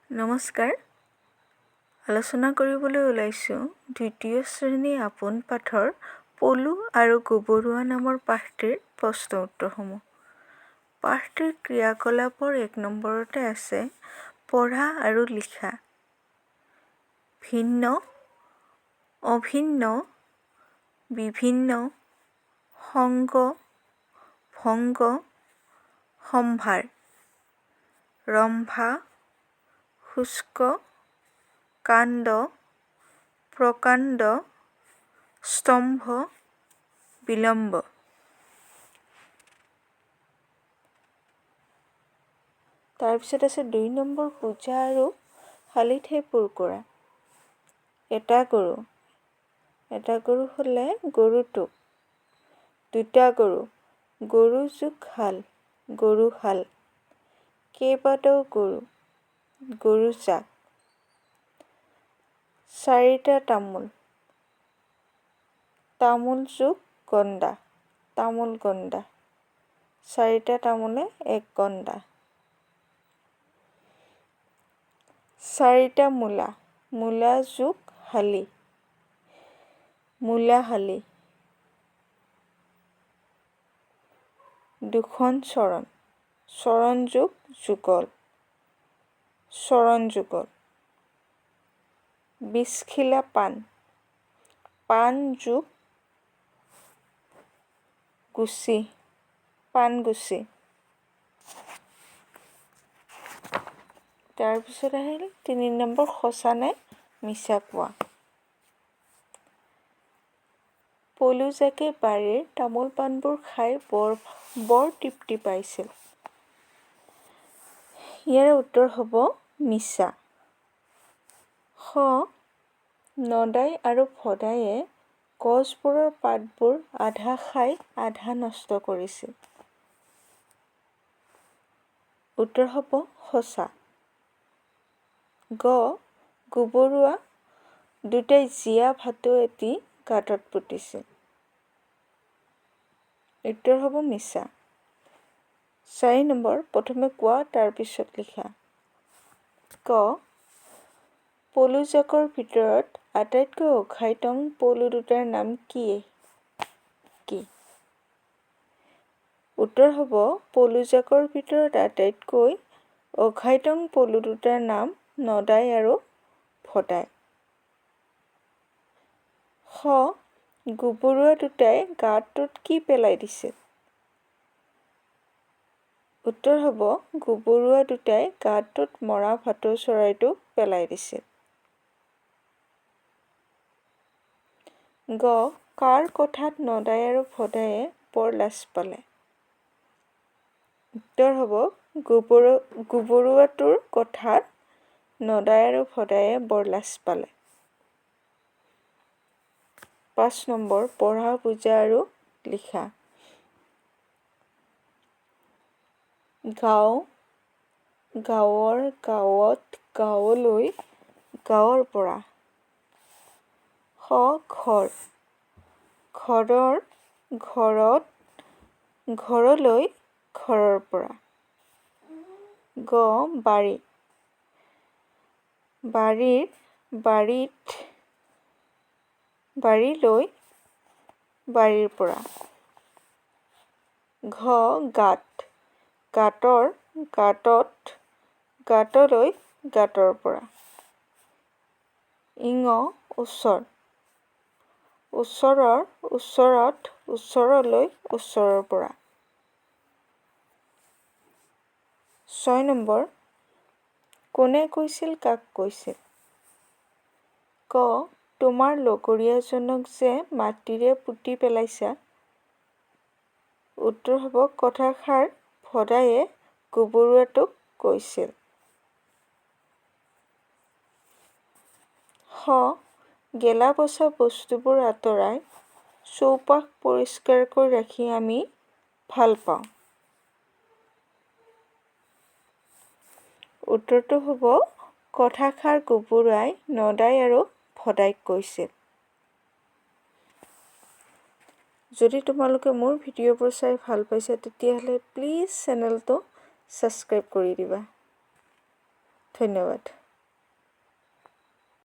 নমস্কাৰ। আলোচনা কৰিবলৈ ওলাইছোঁ দ্বিতীয় শ্ৰেণী আপোন পাঠৰ পলু আৰু গোবৰুৱা নামৰ পাঠটিৰ প্ৰশ্ন উত্তৰসমূহ। পাঠটিৰ ক্ৰিয়াকলাপৰ 1 নম্বৰতে আছে পঢ়া আৰু লিখা। ভিন্ন, অভিন্ন, বিভিন্ন, সংগ, ভংগ, সম্ভাৰ, ৰম্ভা, শুষ্ক, কাণ্ড, প্ৰকাণ্ড, স্তম্ভ, বিলম্ব। তাৰপিছত আছে 2 নম্বৰ পূজা আৰু খালী ঠাই পূৰ কৰা। এটা গৰু হ'লে গৰুটোক, দুটা গৰু যোগ হাল, গৰু হাল, কেইবাটাও গৰু জাক, 4টা তামোল যোগ গণ্ডা, তামোল গণ্ডা, 4টা তামোলে 1 গণ্ডা, 4টা মূলা যোগ হালি, মূলা হালি, 2খন চৰণ যোগ যুগল, চৰণ যুগল, 20খিলা পাণ যোগ গুছি, পাণগুছি। তাৰপিছত আহিল 3 নম্বৰ সঁচা নে মিছা কোৱা। পলু জাকে বাৰীৰ তামোল পাণবোৰ খাই বৰ তৃপ্তি পাইছিল। ইয়াৰ উত্তৰ হ'ব মিছা। নদাই আৰু ভদায়ে গছবোৰৰ পাতবোৰ আধা খাই আধা নষ্ট কৰিছিল। উত্তৰ হ'ব সঁচা। গোবৰুৱা দুটাই জীয়া ভাটৌ এটি গাঁতত পুতিছিল। উত্তৰ হ'ব মিছা। 4 নম্বৰ প্ৰথমে কোৱা তাৰপিছত লিখা। পলু জাকৰ ভিতৰত আটাইতকৈ অঘাইটং পলু দুটাৰ নাম কি? উত্তৰ হ'ব পলু জাকৰ ভিতৰত আটাইতকৈ অঘাইটং পলু দুটাৰ নাম নদাই আৰু ভদাই। গোবৰুৱা দুটাই গাঁতটোত কি পেলাই দিছিল? উত্তৰ হ'ব গোবৰুৱা দুটাই গাঁতটোত মৰা ভাটৌ চৰাইটো পেলাই দিছিল। কাৰ কথাত নদাই আৰু ভদায়ে বৰ লাজ পালে? উত্তৰ হ'ব গোবৰুৱাটোৰ কথাত নদাই আৰু ভদায়ে বৰ লাজ পালে। 5 নম্বৰ পঢ়া, বুজা আৰু লিখা। গাঁৱৰ, গাঁৱত, গাঁৱলৈ, গাঁৱৰ পৰা। ঘৰ, ঘৰৰ, ঘৰত, ঘৰলৈ, ঘৰৰ পৰা। বাৰী, বাৰীৰ, বাৰীত, বাৰীলৈ, বাৰীৰ পৰা। গাঁত, গাঁতৰ, গাঁতত, গাঁতলৈ, গাঁতৰ পৰা। ওচৰ, ওচৰৰ, ওচৰত, ওচৰলৈ, ওচৰৰ পৰা। 6 নম্বৰ কোনে কৈছিল কাক কৈছিল? তোমাৰ লগৰীয়াজনক যে মাটিৰে পুতি পেলাইছা। উত্তৰ হ'ব কথাষাৰ ভদায়ে গোবৰুৱাটোক কৈছিল। গেলা পচা বস্তুবোৰ আঁতৰাই চৌপাশ পৰিষ্কাৰকৈ ৰাখি আমি ভাল পাওঁ। উত্তৰটো হ'ব কথাষাৰ গোবৰুৱাই নদাই আৰু ভদাইক কৈছিল। যদি তোমালোকে মোৰ ভিডিঅ'বোৰ চাই ভাল পাইছা তেতিয়াহ'লে প্লিজ চেনেলটো ছাবস্ক্ৰাইব কৰি দিবা। ধন্যবাদ।